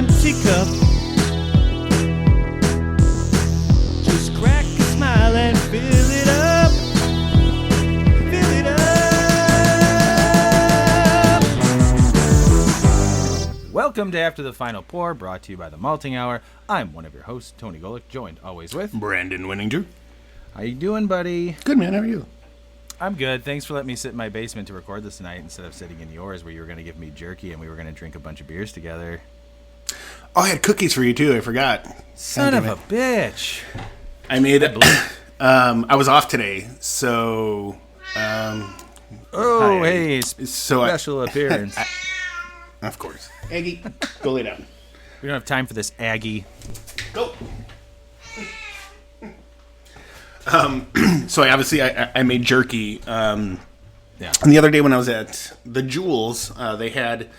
empty cup. Just crack a smile and fill it up. Fill it up. Welcome to After the Final Pour, brought to you by the Malting Hour. I'm one of your hosts, Tony Golick, joined always with Brandon Winninger. How you doing, buddy? Good, man. How are you? I'm good. Thanks for letting me sit in my basement to record this tonight instead of sitting in yours where you were going to give me jerky and we were going to drink a bunch of beers together. Oh, I had cookies for you, too. I forgot. Son of a bitch. I made it. I was off today, so... hey, special appearance. Of course. Aggie, go lay down. We don't have time for this, Aggie. Go. So I made jerky. Yeah. And the other day when I was at the Jewels, they had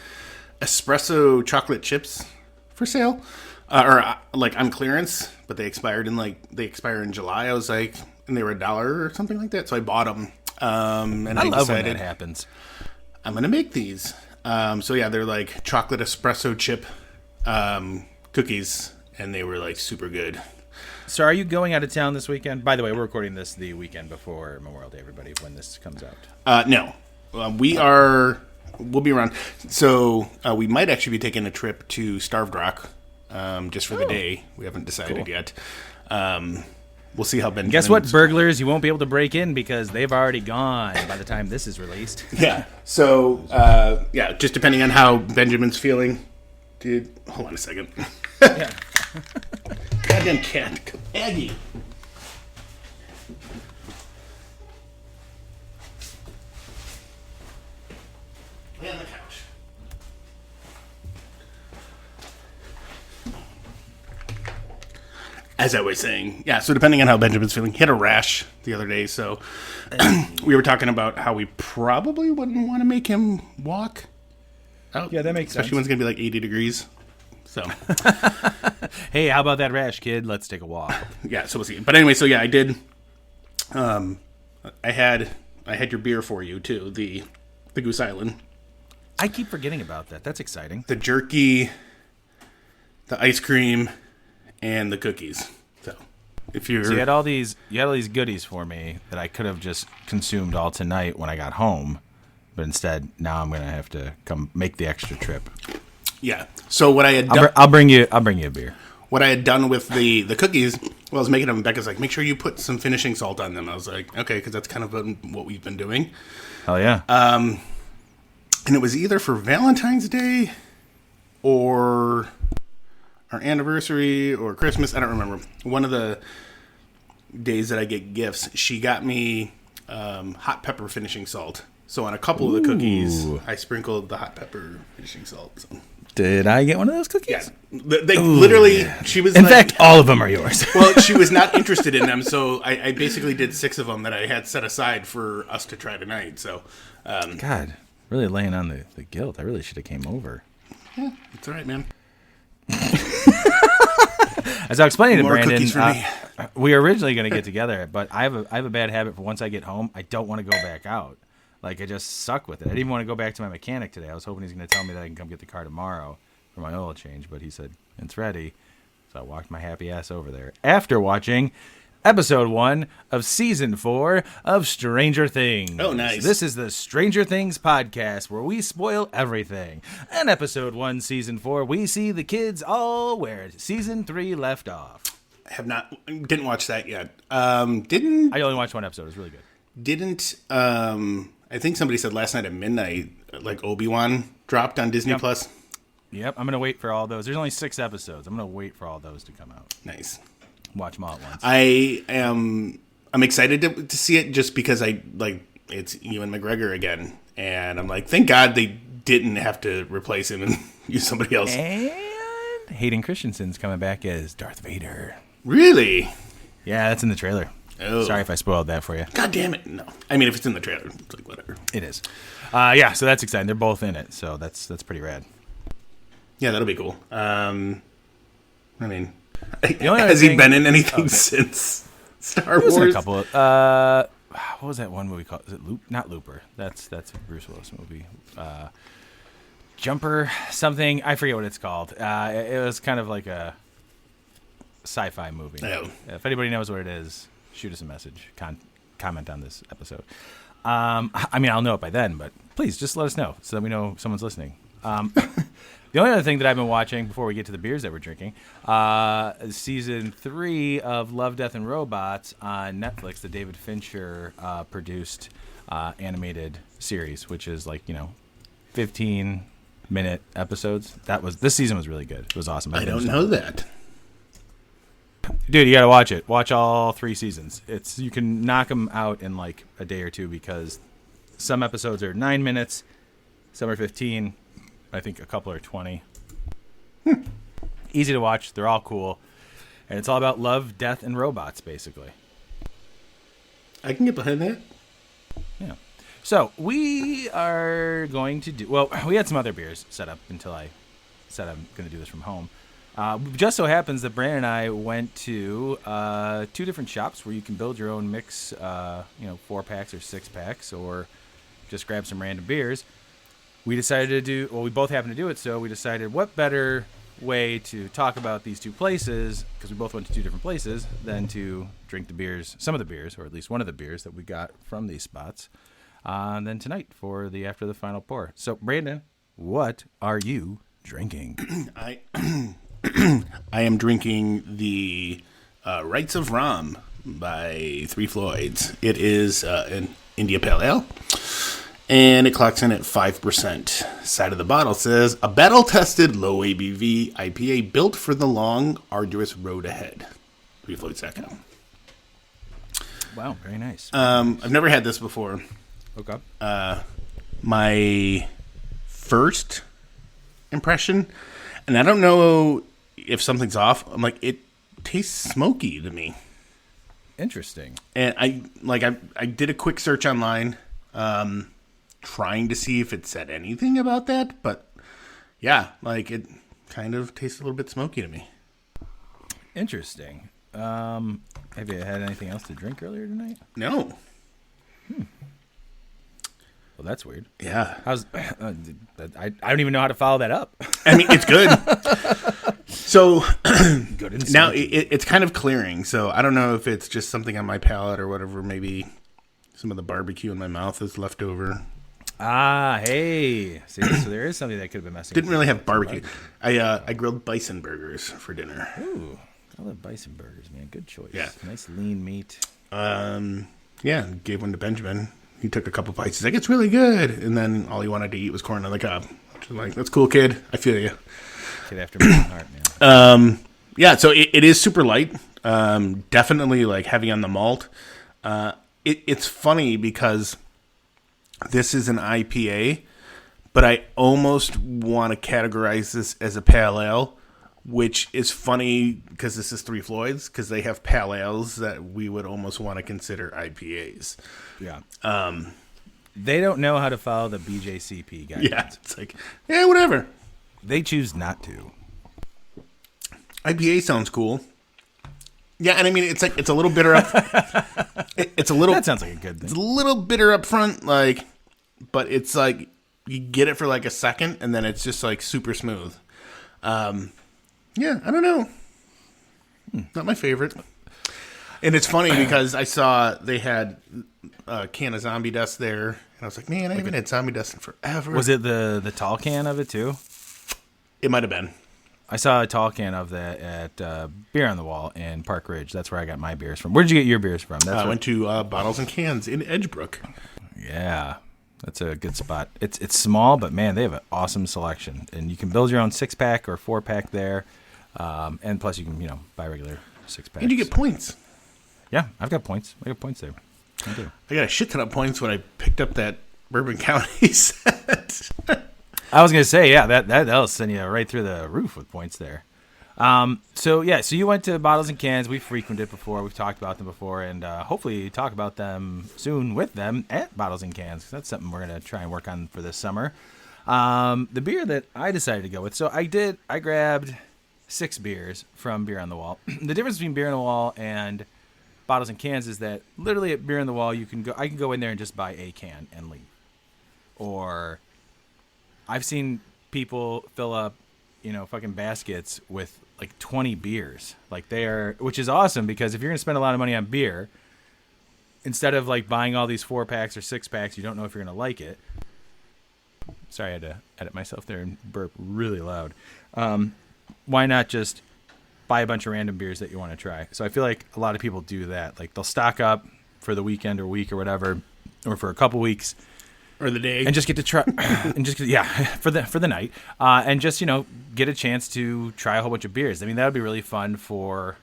espresso chocolate chips for sale, or on clearance, but they expire in July. I was like, and they were $1 or something like that. So I bought them. And I love decided when that happens. I'm gonna make these. So yeah, they're like chocolate espresso chip cookies, and they were like super good. So are you going out of town this weekend? By the way, we're recording this the weekend before Memorial Day, everybody, when this comes out. No. We'll be around. So we might actually be taking a trip to Starved Rock just for the day. We haven't decided yet. We'll see how Ben. Guess what, burglars? You won't be able to break in because they've already gone by the time this is released. Yeah. So, just depending on how Benjamin's feeling. Dude, hold on a second. Yeah. Goddamn cat. Aggie. Lay on the couch. As I was saying, so depending on how Benjamin's feeling, he had a rash the other day, so we were talking about how we probably wouldn't want to make him walk out. Yeah, that makes sense. Especially when it's going to be like 80 degrees. So, hey, how about that rash, kid? Let's take a walk. Yeah, so we'll see. But anyway, so yeah, I did. I had your beer for you too, the Goose Island. I keep forgetting about that. That's exciting. The jerky, the ice cream, and the cookies. So, you had all these goodies for me that I could have just consumed all tonight when I got home, but instead now I'm going to have to come make the extra trip. Yeah. So what I had done, I'll bring you a beer. What I had done with the cookies, I was making them. Becca's like, make sure you put some finishing salt on them. I was like, okay, because that's kind of what we've been doing. Hell yeah. And it was either for Valentine's Day or our anniversary or Christmas. I don't remember. One of the days that I get gifts, she got me hot pepper finishing salt. So on a couple of the cookies, I sprinkled the hot pepper finishing salt. So. Did I get one of those cookies? Yeah. They literally, she was... In fact, all of them are yours. Well, she was not interested in them, so I basically did 6 of them that I had set aside for us to try tonight. So, God, really laying on the guilt. I really should have came over. Yeah, it's all right, man. As I was explaining to More Brandon, cookies for me. We were originally going to get together, but I have a bad habit for once I get home, I don't want to go back out. Like, I just suck with it. I didn't even want to go back to my mechanic today. I was hoping he's going to tell me that I can come get the car tomorrow for my oil change, but he said, it's ready. So I walked my happy ass over there after watching episode 1 of season 4 of Stranger Things. Oh, nice. This is the Stranger Things podcast where we spoil everything. In episode 1, season 4, we see the kids all where season 3 left off. Didn't watch that yet. I only watched 1 episode. It was really good. I think somebody said last night at midnight, like Obi-Wan dropped on Disney Plus. Yep, I'm going to wait for all those. There's only 6 episodes. I'm going to wait for all those to come out. Nice. Watch them all at once. I'm excited to see it just because it's Ewan McGregor again. And I'm like, thank God they didn't have to replace him and use somebody else. And Hayden Christensen's coming back as Darth Vader. Really? Yeah, that's in the trailer. Oh. Sorry if I spoiled that for you. God damn it. No. I mean, if it's in the trailer, it's like whatever. It is. So that's exciting. They're both in it, so that's pretty rad. Yeah, that'll be cool. I mean, Has he been in anything since Star Wars? In a couple of, what was that one movie called? Is it Not Looper. That's a Bruce Willis movie. Jumper something. I forget what it's called. It was kind of like a sci-fi movie. Oh. If anybody knows what it is, shoot us a message. Comment on this episode. I mean, I'll know it by then, but please just let us know so that we know someone's listening. The only other thing that I've been watching before we get to the beers that we're drinking, is season 3 of Love, Death, and Robots on Netflix, the David Fincher produced animated series, which is 15-minute episodes. This season was really good. It was awesome. I don't know that. Dude, you gotta watch it. Watch all 3 seasons. You can knock them out in like a day or two because some episodes are 9 minutes, some are 15. I think a couple are 20. Easy to watch. They're all cool, and it's all about love, death, and robots, basically. I can get behind that. Yeah. So we are going to do. Well, we had some other beers set up until I said I'm going to do this from home. Just so happens that Brandon and I went to 2 different shops where you can build your own mix, 4-packs or 6-packs, or just grab some random beers. We decided to do, well, we both happened to do it, so we decided what better way to talk about these 2 places, because we both went to 2 different places, than to drink the beers, some of the beers, or at least one of the beers that we got from these spots, and then tonight for the After the Final Pour. So, Brandon, what are you drinking? I am drinking the Rights of Rum by Three Floyds. It is an India Pale Ale, and it clocks in at 5%. Side of the bottle says, a battle-tested low ABV IPA built for the long, arduous road ahead. ThreeFloyds.com. Wow, very nice. I've never had this before. Okay. My first impression, and I don't know if something's off, I'm like, it tastes smoky to me. Interesting. And I did a quick search online, trying to see if it said anything about that, but yeah, it kind of tastes a little bit smoky to me. Interesting. Have you had anything else to drink earlier tonight? No. Well, that's weird. Yeah. How's I don't even know how to follow that up. I mean, it's good. So Good and now smoky. it's kind of clearing. So I don't know if it's just something on my palate or whatever. Maybe some of the barbecue in my mouth is left over. Hey. See, so there is something that could have been messing. Didn't really have barbecue. I grilled bison burgers for dinner. Ooh, I love bison burgers, man. Good choice. Yeah. Nice lean meat. Yeah, gave one to Benjamin. He took a couple bites. He's like, it's really good. And then all he wanted to eat was corn on the cob. I'm like, that's cool, kid. I feel you. Kid after my own heart, man. Yeah, so it is super light. Definitely heavy on the malt. It's funny because this is an IPA, but I almost want to categorize this as a pale ale, which is funny because this is Three Floyds, because they have pale ales that we would almost want to consider IPAs. Yeah. They don't know how to follow the BJCP guidelines. Yeah, it's whatever. They choose not to. IPA sounds cool. Yeah, and I mean it's a little bitter up. It's a little. That sounds like a good thing. It's a little bitter up front, but it's you get it for a second, and then it's just super smooth. Yeah, I don't know. Not my favorite. And it's funny because I saw they had a can of Zombie Dust there, and I was like, man, I haven't had Zombie Dust in forever. Was it the tall can of it too? It might have been. I saw a tall can of that at Beer on the Wall in Park Ridge. That's where I got my beers from. Where'd you get your beers from? I went to Bottles and Cans in Edgebrook. Yeah, that's a good spot. It's small, but man, they have an awesome selection, and you can build your own 6-pack or 4-pack there, and plus you can buy regular 6-packs. And you get points. Yeah, I've got points. I got points there. I do. I got a shit ton of points when I picked up that Bourbon County set. I was gonna say, yeah, that'll send you right through the roof with points there. So you went to Bottles and Cans. We've frequented before. We've talked about them before, and hopefully talk about them soon with them at Bottles and Cans. That's something we're gonna try and work on for this summer. The beer that I decided to go with, I grabbed 6 beers from Beer on the Wall. The difference between Beer on the Wall and Bottles and Cans is that literally at Beer on the Wall, I can go in there and just buy a can and leave. Or I've seen people fill up, fucking baskets with like 20 beers. Like which is awesome because if you're going to spend a lot of money on beer, instead of like buying all these 4-packs or 6-packs, you don't know if you're going to like it. Sorry, I had to edit myself there and burp really loud. Why not just buy a bunch of random beers that you want to try? So I feel like a lot of people do that. Like they'll stock up for the weekend or week or whatever, or for a couple weeks. Or the day. And just get to try, for the night. And just, get a chance to try a whole bunch of beers. I mean, that would be really fun for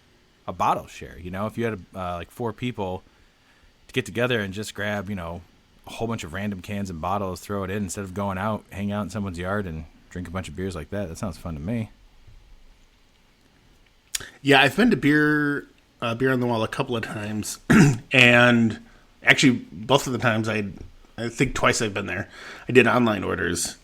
a bottle share. If you had like 4 people to get together and just grab, a whole bunch of random cans and bottles, throw it in instead of going out, hang out in someone's yard and drink a bunch of beers like that. That sounds fun to me. Yeah, I've been to beer on the Wall a couple of times, and actually both of the times I think twice I've been there. I did online orders,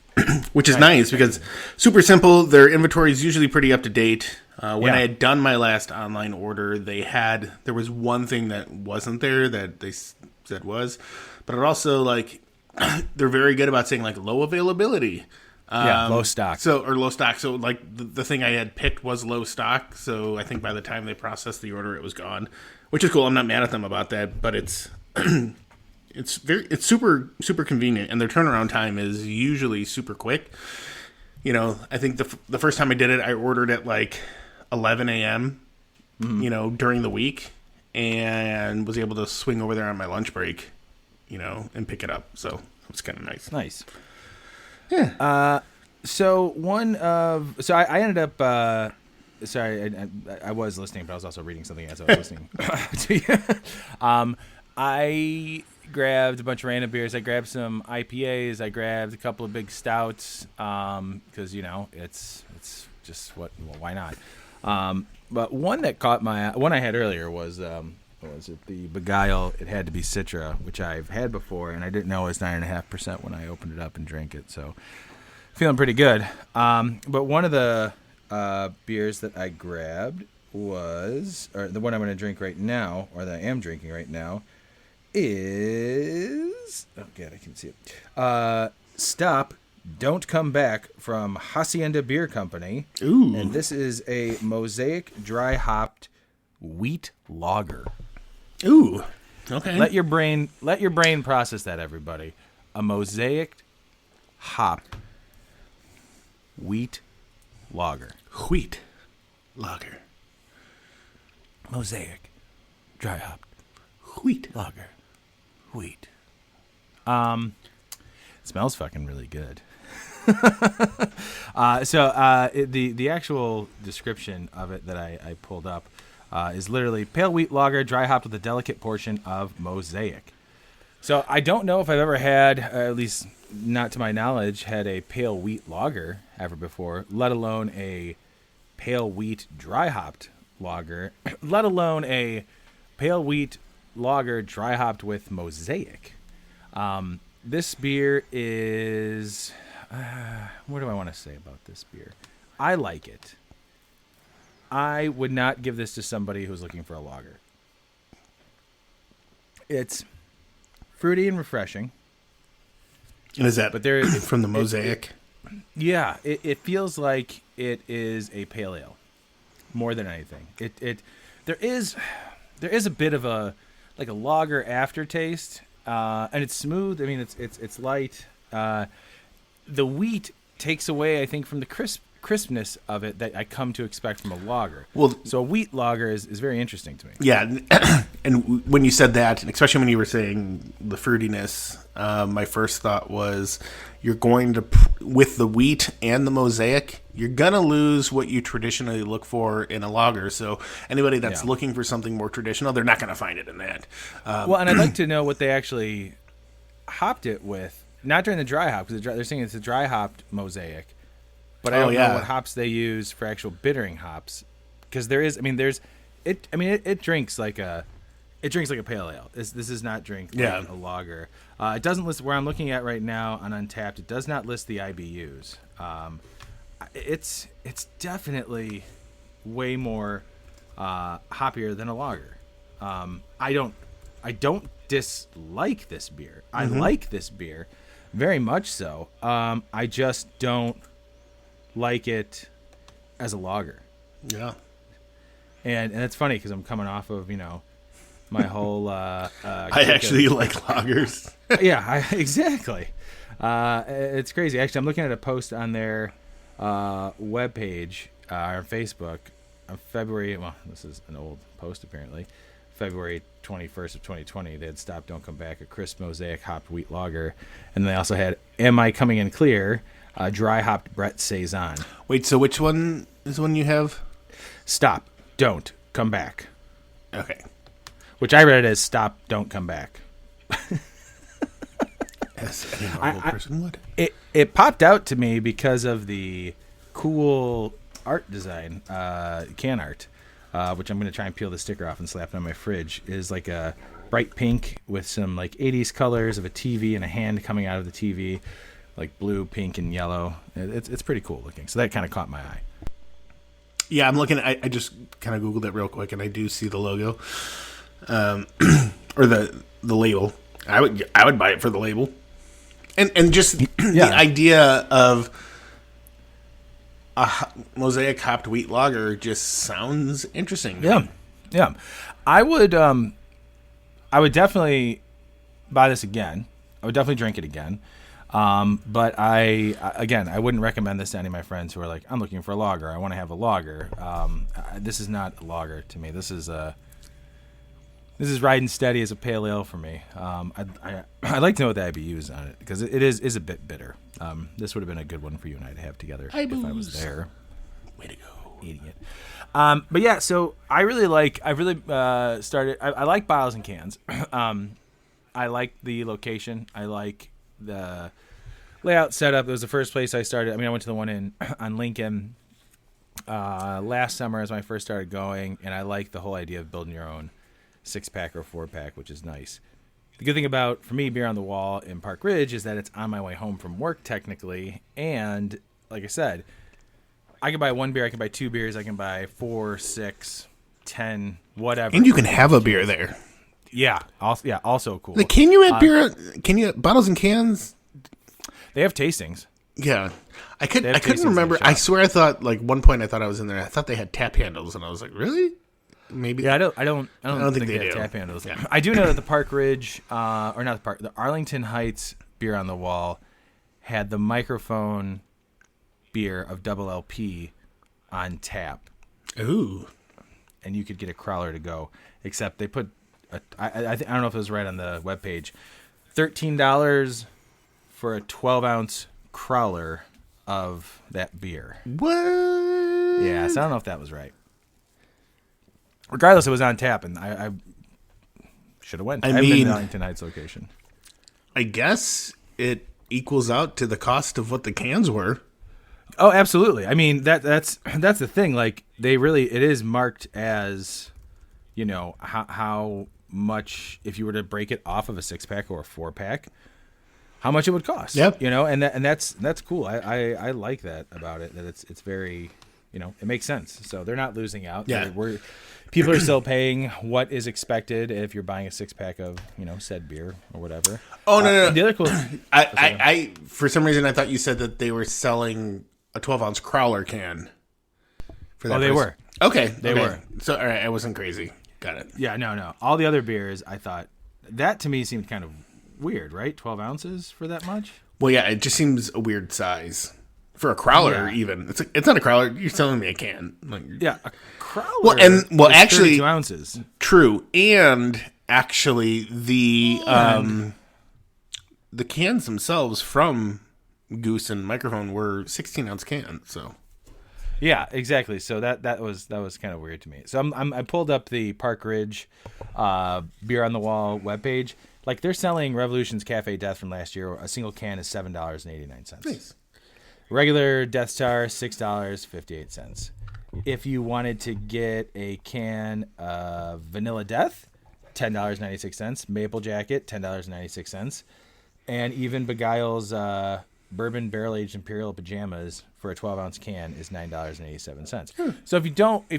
which is nice because super simple. Their inventory is usually pretty up to date. When I had done my last online order, there was one thing that wasn't there that they said was, but it also like they're very good about saying like low availability. Low stock. Low stock. So like the thing I had picked was low stock. So I think by the time they processed the order, it was gone, which is cool. I'm not mad at them about that, but it's it's super super convenient, and their turnaround time is usually super quick. I think the first time I did it, I ordered at like 11 a.m. During the week, and was able to swing over there on my lunch break, and pick it up. So it was kind of nice. Nice. Yeah. I ended up. Sorry, I was listening, but I was also reading something as I was listening to you. I grabbed a bunch of random beers. I grabbed some IPAs. I grabbed a couple of big stouts because it's just why not? But one that caught one I had earlier was was it the Beguile? It had to be Citra, which I've had before, and I didn't know it was 9.5% when I opened it up and drank it. So feeling pretty good. But one of the beers that I grabbed was, or the one I'm going to drink right now, or that I am drinking right now, is, oh god, I can see it. Stop, Don't Come Back from Hacienda Beer Company. Ooh. And this is a Mosaic dry hopped wheat lager. Ooh. Okay. Let your brain process that, everybody. A Mosaic hop wheat lager. Wheat lager. Mosaic dry hopped Wheat lager. Wheat. It smells fucking really good. The actual description of it that I pulled up is literally pale wheat lager, dry hopped with a delicate portion of Mosaic. So I don't know if I've ever had, at least not to my knowledge, had a pale wheat lager ever before, let alone a pale wheat dry hopped lager, let alone a pale wheat lager dry hopped with Mosaic. This beer is, what do I want to say about this beer? I like it. I would not give this to somebody who's looking for a lager. It's fruity and refreshing. And is that but from the Mosaic? It feels like it is a pale ale more than anything. There is a bit of a lager aftertaste, and it's smooth. I mean, it's light. The wheat takes away, I think, from the crispness of it that I come to expect from a lager. Well, so a wheat lager is very interesting to me. Yeah, and when you said that, and especially when you were saying the fruitiness, my first thought was you're going to, with the wheat and the Mosaic, you're going to lose what you traditionally look for in a lager. So anybody that's looking for something more traditional, they're not going to find it in that. Well, and I'd like to know what they actually hopped it with. Not during the dry hop, because they're saying it's a dry hopped Mosaic. But I don't know what hops they use for actual bittering hops. Because it drinks like a pale ale. This is not drink like a lager. It doesn't list, where I'm looking at right now on Untapped, it does not list the IBUs. It's definitely way more hoppier than a lager. I don't dislike this beer. I like this beer very much so. I just don't like it as a lager. Yeah. And it's funny because I'm coming off of, my whole... I actually like lagers. Yeah, exactly. It's crazy. Actually, I'm looking at a post on their webpage on Facebook on February... Well, this is an old post, apparently. February 21st of 2020. They had Stop, Don't Come Back, a crisp mosaic hopped wheat lager. And they also had Am I Coming In Clear, dry hopped Brett Saison. Wait, so which one is the one you have? Stop, Don't Come Back. Okay. Which I read as Stop, Don't Come Back. As any normal person would. It popped out to me because of the cool art design, can art, which I'm going to try and peel the sticker off and slap it on my fridge. Is like a bright pink with some like 80s colors of a TV and a hand coming out of the TV, like blue, pink, and yellow. It's pretty cool looking. So that kind of caught my eye. Yeah, I'm looking. I just kind of Googled it real quick, and I do see the logo, or the label. I would buy it for the label, and just the idea of a mosaic hopped wheat lager just sounds interesting. Yeah. I would definitely buy this again. I would definitely drink it again. But I wouldn't recommend this to any of my friends who are like, I'm looking for a lager. I want to have a lager. This is not a lager to me. This is riding steady as a pale ale for me. I'd like to know what the IBU is on it because it is a bit bitter. This would have been a good one for you and I to have together if I was there. Way to go. Eating it. But yeah, so I like bottles and cans. I like the location. I like the layout setup. It was the first place I started. I went to the one on Lincoln last summer as when I first started going, and I like the whole idea of building your own 6-pack or 4-pack, which is nice. The good thing about, for me, Beer on the Wall in Park Ridge is that it's on my way home from work, technically, and like I said, I can buy one beer, I can buy 2 beers, I can buy 4, 6, 10, whatever. And you can have a beer there. Yeah, also cool. Like, can you add beer? Can you bottles and cans? They have tastings. Yeah, I couldn't remember. I swear, I thought like one point I thought I was in there. I thought they had tap handles, and I was like, really? Maybe. Yeah, I don't think they have do. tap handles. Yeah. I do know that the Park Ridge, the Arlington Heights Beer on the Wall had the microphone beer of Double LP on tap. Ooh, and you could get a crowler to go. Except they put. I don't know if it was right on the webpage. $13 for a 12-ounce crowler of that beer. What? Yeah, so I don't know if that was right. Regardless, it was on tap, and I should have went. I haven't been to the Arlington Heights location. I guess it equals out to the cost of what the cans were. Oh, absolutely. That's the thing. Like it is marked as, how much if you were to break it off of a 6-pack or a 4-pack, how much it would cost. Yep. And that's cool. I like that about it. That it's very, it makes sense. So they're not losing out. Yeah. People are still paying what is expected if you're buying a 6-pack of, said beer or whatever. Oh no. The other cool. I for some reason I thought you said that they were selling a 12-ounce crowler can. For that they price. were. Okay, they were. So all right, I wasn't crazy. Got it. Yeah, no. All the other beers, I thought that to me seemed kind of weird, right? 12 ounces for that much? Well, yeah, it just seems a weird size for a crowler. Yeah. Even it's not a crowler. You're selling me a can. Yeah, a crowler. Actually, 32 ounces. True, and actually the cans themselves from Goose and Microphone were 16-ounce cans. So. Yeah, exactly. So that was kind of weird to me. So I pulled up the Park Ridge Beer on the Wall webpage. Like they're selling Revolution's Cafe Death from last year. A single can is $7.89. Nice. Regular Death Star $6.58. If you wanted to get a can of Vanilla Death, $10.96. Maple Jacket, $10.96. And even Beguile's Bourbon Barrel Aged Imperial Pajamas for a 12-ounce can is $9.87. So if you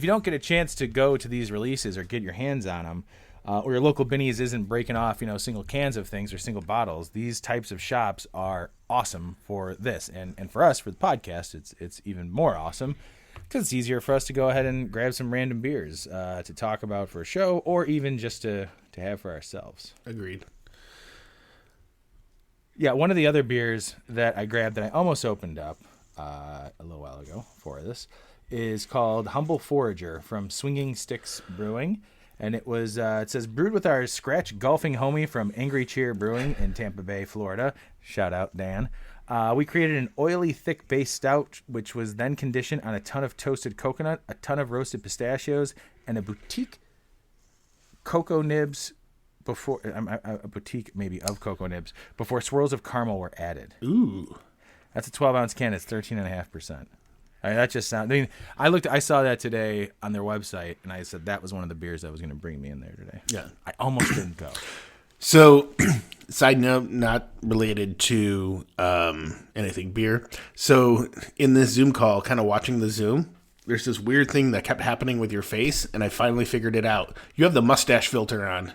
don't get a chance to go to these releases or get your hands on them, or your local Binny's isn't breaking off, single cans of things or single bottles, these types of shops are awesome for this. And for us, for the podcast, it's even more awesome because it's easier for us to go ahead and grab some random beers to talk about for a show or even just to have for ourselves. Agreed. Yeah, one of the other beers that I grabbed that I almost opened up a little while ago for this is called Humble Forager from Swinging Sticks Brewing. And it says, brewed with our scratch golfing homie from Angry Cheer Brewing in Tampa Bay, Florida. Shout out, Dan. We created an oily, thick base stout, which was then conditioned on a ton of toasted coconut, a ton of roasted pistachios, and a boutique cocoa nibs before a boutique maybe of cocoa nibs before swirls of caramel were added. Ooh, that's a 12-ounce can. It's 13.5%. That just sounds. I saw that today on their website, and I said that was one of the beers that was going to bring me in there today. Yeah, I almost didn't go. So, side note, not related to anything beer. So, in this Zoom call, kind of watching the Zoom, there's this weird thing that kept happening with your face, and I finally figured it out. You have the mustache filter on.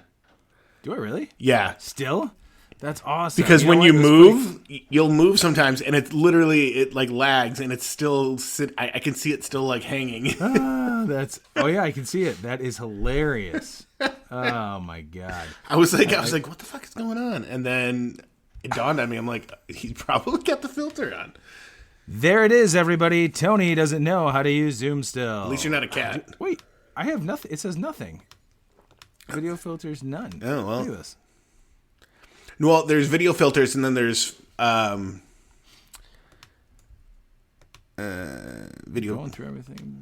Do I really? Yeah. Still? That's awesome. Because when you move, you'll move sometimes, and it's literally, it like lags, and it's still, I can see it still like hanging. Oh yeah, I can see it. That is hilarious. Oh my God. I was like, what the fuck is going on? And then it dawned on me, I'm like, he probably got the filter on. There it is, everybody. Tony doesn't know how to use Zoom still. At least you're not a cat. Wait, I have nothing. It says nothing. Video filters, none. Oh, well. Look at this. Well, there's video filters, and then there's video. Going through everything.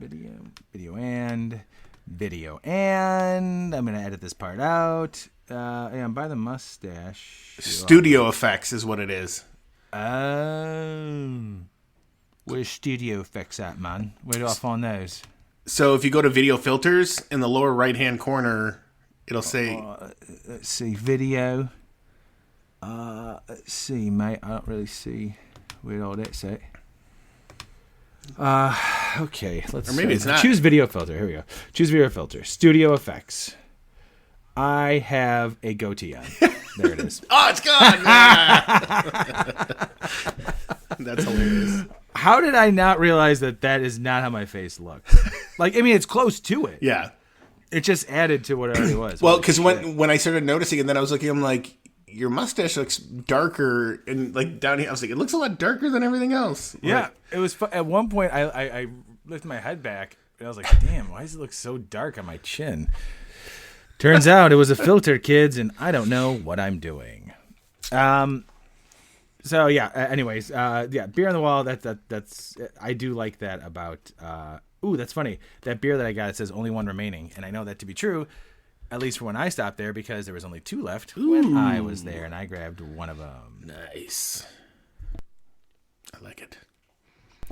Video, and I'm gonna edit this part out. And by the mustache. Studio effects is what it is. Where's studio effects at, man? Where do I find those? So if you go to video filters in the lower right hand corner, it'll say. Let's see, video. Let's see, mate. I don't really see where all that's at. Okay. Let's. Or maybe it's not. Choose video filter. Here we go. Choose video filter. Studio effects. I have a goatee on. There it is. Oh, it's gone. That's hilarious. How did I not realize that is not how my face looks? It's close to it. Yeah. It just added to what it already was. Well, because when I started noticing, and then I was looking, I'm like, your mustache looks darker, and like down here, I was like, it looks a lot darker than everything else. Yeah, it was. At one point, I lifted my head back, and I was like, damn, why does it look so dark on my chin? Turns out it was a filter, kids, and I don't know what I'm doing. So yeah. Anyways, beer on the wall. That's I do like that about. Ooh, that's funny. That beer that I got, it says only one remaining, and I know that to be true. At least for when I stopped there, because there was only 2 left when I was there, and I grabbed one of them. Nice. I like it.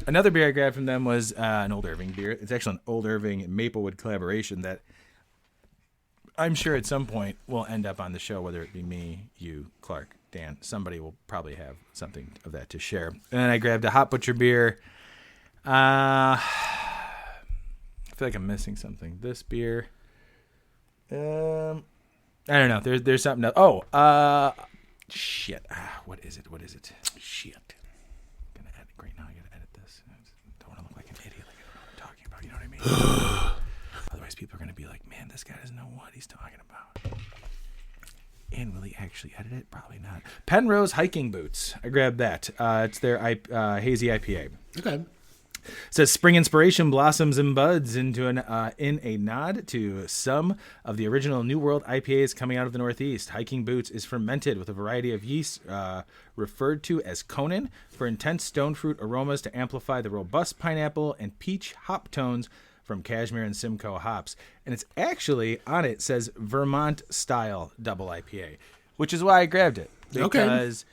Another beer I grabbed from them was an Old Irving beer. It's actually an Old Irving Maplewood collaboration that I'm sure at some point will end up on the show, whether it be me, you, Clark, Dan. Somebody will probably have something of that to share. And then I grabbed a Hot Butcher beer. I feel like I'm missing something. This beer... I don't know. There's something else. Oh, shit. What is it? Shit. I'm gonna edit right now. I gotta edit this. I don't want to look like an idiot. Like I don't know what I'm talking about. You know what I mean? Otherwise, people are gonna be like, "Man, this guy doesn't know what he's talking about." And will he actually edit it? Probably not. Penrose hiking boots. I grabbed that. It's their hazy IPA. Okay. It says spring inspiration blossoms and buds in a nod to some of the original New World IPAs coming out of the Northeast. Hiking Boots is fermented with a variety of yeast referred to as Conan for intense stone fruit aromas to amplify the robust pineapple and peach hop tones from Cashmere and Simcoe hops. And it's actually, on it says Vermont style double IPA, which is why I grabbed it. Because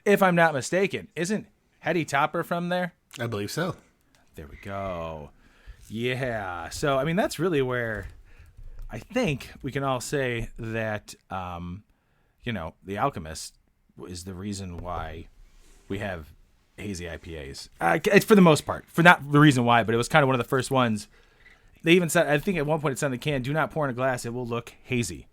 if I'm not mistaken, isn't Hetty Topper from there? I believe so. There we go. Yeah. So, I mean, that's really where I think we can all say that, The Alchemist is the reason why we have hazy IPAs. It's for the most part. For not the reason why, but it was kind of one of the first ones. They even said, I think at one point it said on the can, do not pour in a glass. It will look hazy.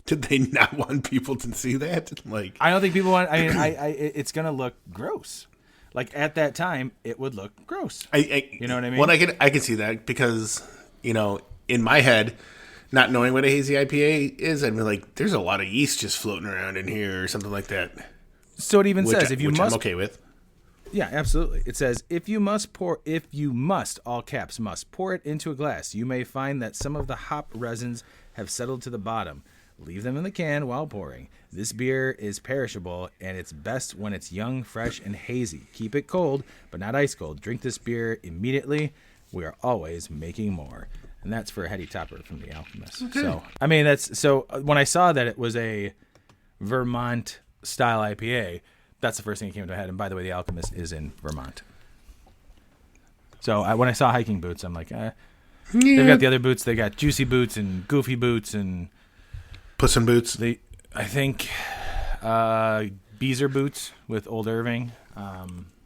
Did they not want people to see that? Like, I don't think people want. I mean, it's gonna look gross. Like at that time, it would look gross. You know what I mean? Well, I can see that because in my head, not knowing what a hazy IPA is, I'd be like, "There's a lot of yeast just floating around in here," or something like that. So it even says which I'm okay with. Yeah, absolutely. It says if you must, all caps must, pour it into a glass. You may find that some of the hop resins have settled to the bottom. Leave them in the can while pouring. This beer is perishable, and it's best when it's young, fresh, and hazy. Keep it cold, but not ice cold. Drink this beer immediately. We are always making more. And that's for a heady topper from The Alchemist. Okay. So, I mean, when I saw that it was a Vermont-style IPA, that's the first thing that came to my head. And by the way, The Alchemist is in Vermont. So when I saw hiking boots, I'm like, they've got the other boots. They got Juicy Boots and Goofy Boots and Puss in Boots. I think Beezer Boots with Old Irving.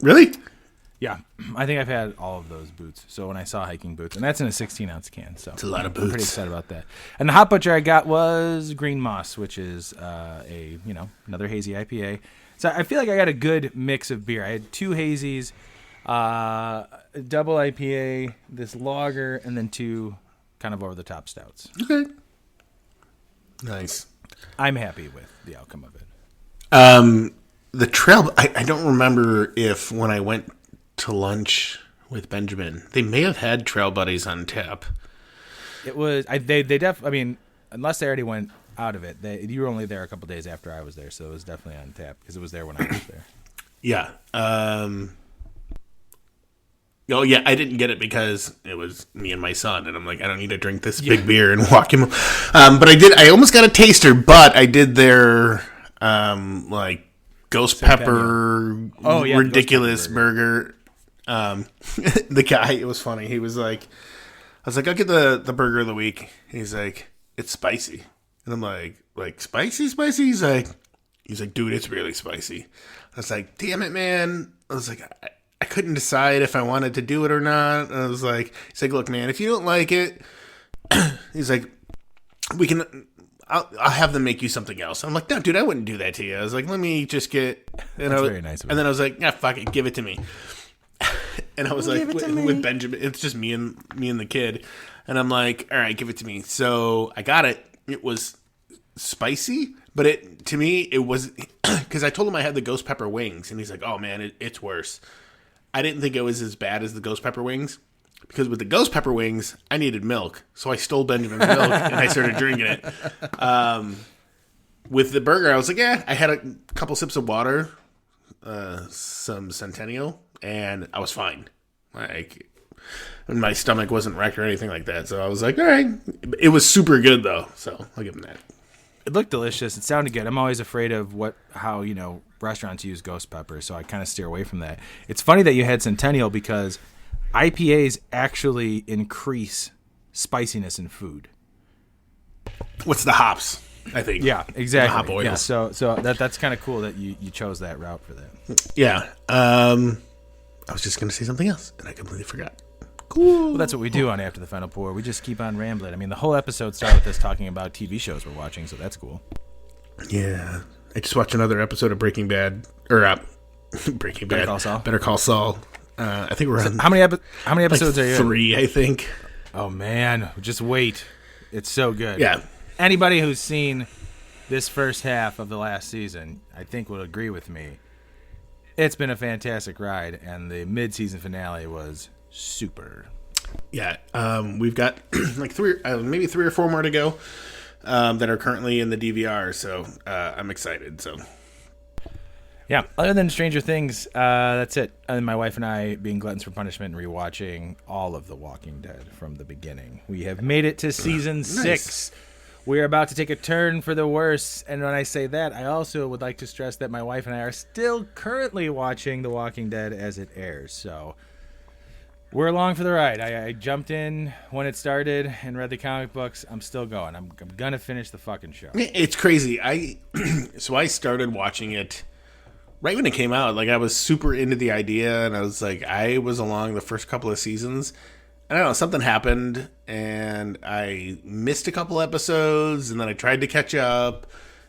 Really? Yeah, I think I've had all of those boots. So when I saw hiking boots, and that's in a 16-ounce can, so it's a lot of boots. I'm pretty excited about that. And the hot butcher I got was Green Moss, which is another hazy IPA. So I feel like I got a good mix of beer. I had 2 hazies, a double IPA, this lager, and then 2 kind of over-the-top stouts. Okay. Nice. I'm happy with the outcome of it. The trail, I don't remember if when I went to lunch with Benjamin, they may have had Trail Buddies on tap. It was, I mean, unless they already went out of it, you were only there a couple days after I was there, so it was definitely on tap because it was there when I was there. Yeah. Oh, yeah, I didn't get it because it was me and my son, and I'm like, I don't need to drink this big beer and walk him. But I almost got a taster, but I did their, ghost pepper, ridiculous burger. The guy, it was funny. He was like, I was like, I'll get the burger of the week. He's like, it's spicy. And I'm like spicy? He's like, dude, it's really spicy. I was like, damn it, man. I was like, I couldn't decide if I wanted to do it or not. And I was like, he's like, look, man, if you don't like it, he's like, I'll have them make you something else. I'm like, no, dude, I wouldn't do that to you. I was like, let me just get, very nice of and then I was like, yeah, fuck it, give it to me. And I was like, with Benjamin, it's just me and the kid. And I'm like, all right, give it to me. So I got it. It was spicy, but to me, it was, because I told him I had the ghost pepper wings, and he's like, oh man, it's worse. I didn't think it was as bad as the ghost pepper wings, because with the ghost pepper wings, I needed milk. So I stole Benjamin's milk, and I started drinking it. With the burger, I was like, I had a couple sips of water, some Centennial, and I was fine. Like, and my stomach wasn't wrecked or anything like that. So I was like, all right. It was super good, though, so I'll give him that. It looked delicious. It sounded good. I'm always afraid of how restaurants use ghost pepper, so I kind of steer away from that. It's funny that you had Centennial because IPAs actually increase spiciness in food. What's the hops? I think. Yeah, exactly. The hop oils. Yeah, so that's kind of cool that you chose that route for that. Yeah. I was just going to say something else, and I completely forgot. Cool. Well, that's what we do on After the Final Pour. We just keep on rambling. I mean, the whole episode started with us talking about TV shows we're watching, so that's cool. Yeah. I just watched another episode of Breaking Bad. Or, Breaking Bad. Better Call Saul. I think we're on... How many episodes are you 3, I think. Oh, man. Just wait. It's so good. Yeah. Anybody who's seen this first half of the last season, I think will agree with me. It's been a fantastic ride, and the mid-season finale was super. Yeah, we've got like maybe 3 or 4 more to go that are currently in the DVR, so I'm excited. So, yeah. Other than Stranger Things, that's it. And my wife and I, being gluttons for punishment, and rewatching all of The Walking Dead from the beginning. We have made it to season 6. We are about to take a turn for the worse, and when I say that, I also would like to stress that my wife and I are still currently watching The Walking Dead as it airs, so we're along for the ride. I jumped in when it started and read the comic books. I'm still going. I'm gonna finish the fucking show. It's crazy. I started watching it right when it came out. Like, I was super into the idea, and I was along the first couple of seasons. I don't know, something happened, and I missed a couple episodes, and then I tried to catch up,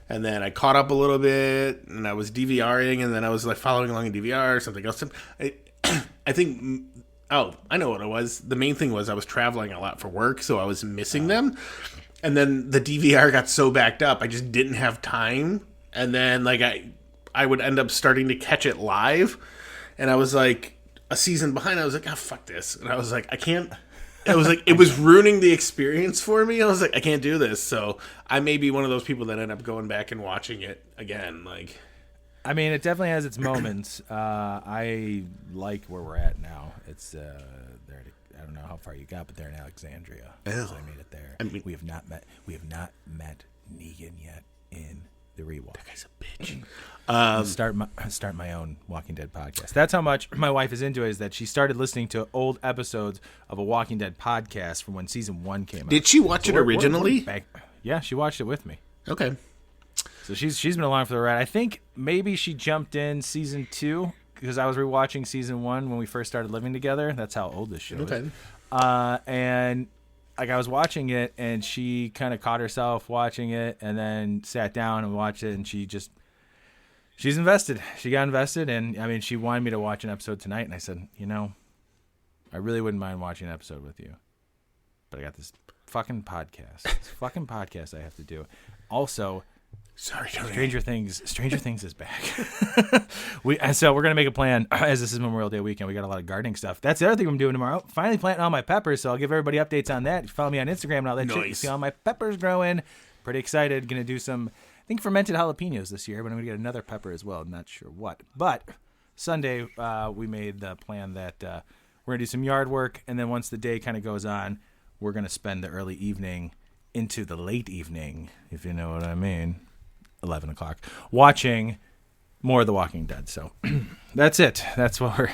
and then I caught up a little bit, and I was DVRing, and then I was like following along in DVR or something else. I think, I know what it was. The main thing was I was traveling a lot for work, so I was missing them, and then the DVR got so backed up, I just didn't have time, and then like I would end up starting to catch it live, and I was like, a season behind. I was like, oh, fuck this. And I was like, I can't. I was like, it was ruining the experience for me. I was like, I can't do this. So I may be one of those people that end up going back and watching it again. Like, I mean, it definitely has its moments. I like where we're at now. It's there. I don't know how far you got, but they're in Alexandria. So I made it there. I mean, we have not met Negan yet in the rewatch. That guy's a bitch. Start my own Walking Dead podcast. That's how much my wife is into it, is that she started listening to old episodes of a Walking Dead podcast from when season 1 came out. Did she watch it originally? Yeah, she watched it with me. Okay. So she's been along for the ride. I think maybe she jumped in season 2 because I was rewatching season 1 when we first started living together. That's how old this show is. And like I was watching it, and she kind of caught herself watching it, and then sat down and watched it, and she's invested. She got invested, and I mean, she wanted me to watch an episode tonight, and I said, I really wouldn't mind watching an episode with you, but I got this fucking podcast. I have to do. Also, sorry, Tony. Stranger Things is back. So we're gonna make a plan, as this is Memorial Day weekend. We got a lot of gardening stuff. That's the other thing I'm doing tomorrow. Finally planting all my peppers, so I'll give everybody updates on that. If you follow me on Instagram and all that shit, you see all my peppers growing. Pretty excited. Gonna do some, I think, fermented jalapenos this year, but I'm gonna get another pepper as well. I'm not sure what. But Sunday, we made the plan that we're gonna do some yard work, and then once the day kind of goes on, we're gonna spend the early evening into the late evening, if you know what I mean. 11 o'clock, watching more of The Walking Dead. So that's it. That's what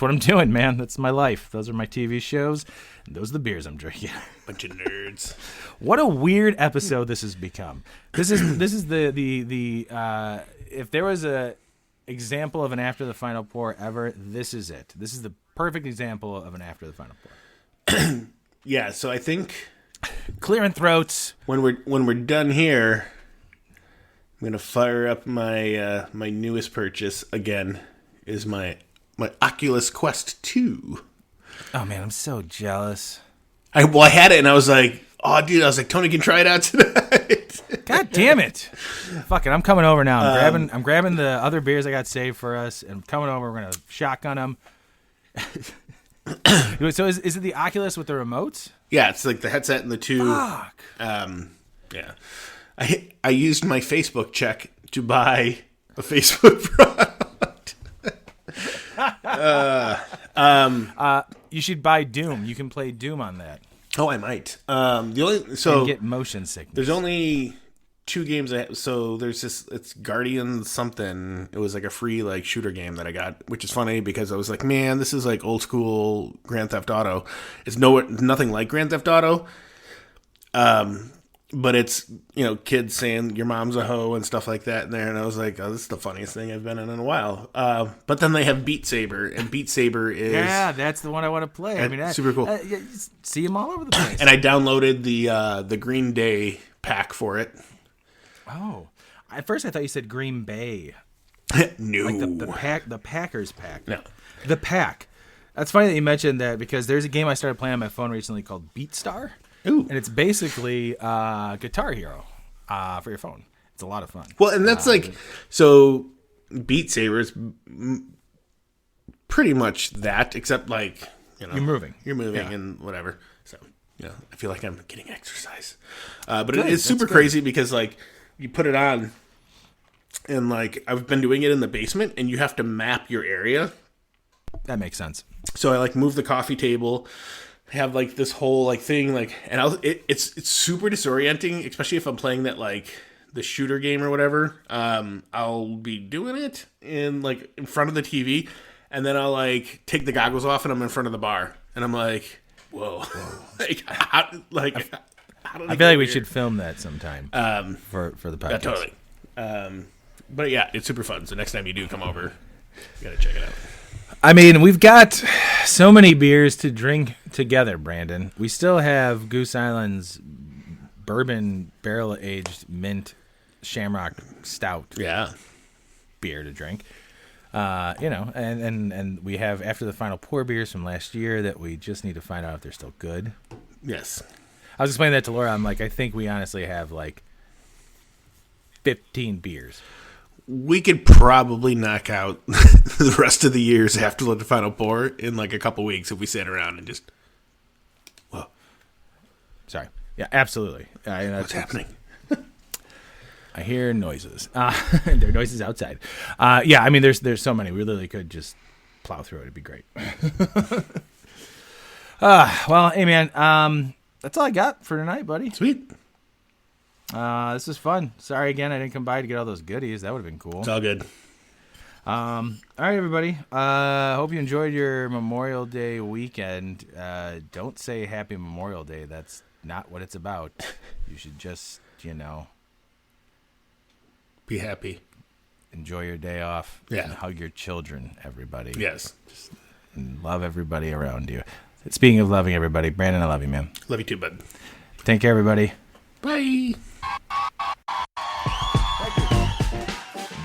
I'm doing, man. That's my life. Those are my TV shows. And those are the beers I'm drinking. Bunch of nerds. What a weird episode this has become. This is the if there was a example of an after the final pour ever, this is it. This is the perfect example of an after the final pour. Yeah. So I think clearing throats. When we're done here, I'm gonna fire up my my newest purchase again. Is my Oculus Quest 2. Oh man, I'm so jealous. I had it and I was like, oh dude, Tony can try it out tonight. God damn it! Fuck it, I'm coming over now. I'm grabbing the other beers I got saved for us, and I'm coming over. We're gonna shotgun them. So is it the Oculus with the remotes? Yeah, it's like the headset and the two. Fuck. Yeah. I used my Facebook check to buy a Facebook product. You should buy Doom. You can play Doom on that. Oh, I might. And get motion sickness. There's only 2 games. So there's this. It's Guardian something. It was like a free like shooter game that I got, which is funny because I was like, man, this is like old school Grand Theft Auto. It's nothing like Grand Theft Auto. But it's, kids saying your mom's a hoe and stuff like that in there. And I was like, oh, this is the funniest thing I've been in a while. But then they have Beat Saber, and Beat Saber is... Yeah, that's the one I want to play. I mean, that's super cool. You see them all over the place. And I downloaded the Green Day pack for it. Oh. At first I thought you said Green Bay. No. Like the Packers pack. No. The pack. That's funny that you mentioned that, because there's a game I started playing on my phone recently called BeatStar. Ooh. And it's basically Guitar Hero for your phone. It's a lot of fun. Well, and that's so Beat Saber is pretty much that, except like, you're moving. And whatever. So, I feel like I'm getting exercise. But it is super crazy because like you put it on and like I've been doing it in the basement and you have to map your area. That makes sense. So I like move the coffee table, have like this whole like thing like, and it's super disorienting, especially if I'm playing that like the shooter game or whatever. I'll be doing it in front of the TV, and then I'll like take the goggles off and I'm in front of the bar, and I'm like, whoa. How did I feel like we should film that sometime for the podcast. Yeah, totally. But yeah, it's super fun. So next time you do come over, you gotta check it out. I mean, we've got so many beers to drink together, Brandon. We still have Goose Island's bourbon barrel-aged mint shamrock stout beer to drink. And we have, after the final pour beers from last year, that we just need to find out if they're still good. Yes. I was explaining that to Laura. I'm like, I think we honestly have like 15 beers. We could probably knock out the rest of the years after the final pour in like a couple weeks if we sat around and just. Well, sorry. Yeah, absolutely. What's happening? I hear noises. There are noises outside. I mean, there's so many. We literally could just plow through it. It'd be great. Well, hey, man. That's all I got for tonight, buddy. Sweet. This is fun. Sorry again, I didn't come by to get all those goodies. That would have been cool. It's all good. All right, everybody. Hope you enjoyed your Memorial Day weekend. Don't say Happy Memorial Day. That's not what it's about. You should just, be happy. Enjoy your day off. Yeah. And hug your children, everybody. Yes. And love everybody around you. Speaking of loving everybody, Brandon, I love you, man. Love you too, bud. Take care, everybody. Bye.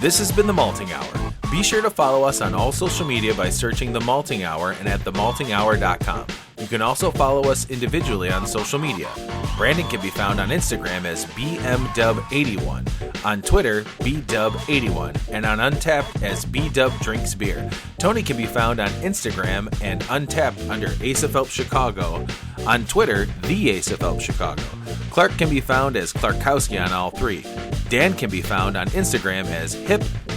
This has been The Malting Hour. Be sure to follow us on all social media by searching The Malting Hour and at themaltinghour.com. You can also follow us individually on social media. Brandon can be found on Instagram as BMDub81, on Twitter, BDub81, and on Untapped as BDubDrinksBeer. Tony can be found on Instagram and Untapped under Ace of Help Chicago, on Twitter, The Ace of Help Chicago. Clark can be found as Clarkowski on all three. Dan can be found on Instagram as hip__hops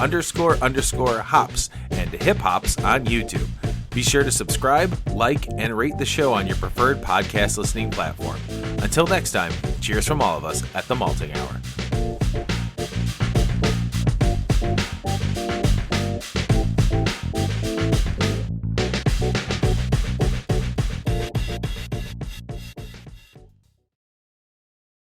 and hip hops on YouTube. Be sure to subscribe, like, and rate the show on your preferred podcast listening platform. Until next time, cheers from all of us at The Malting Hour.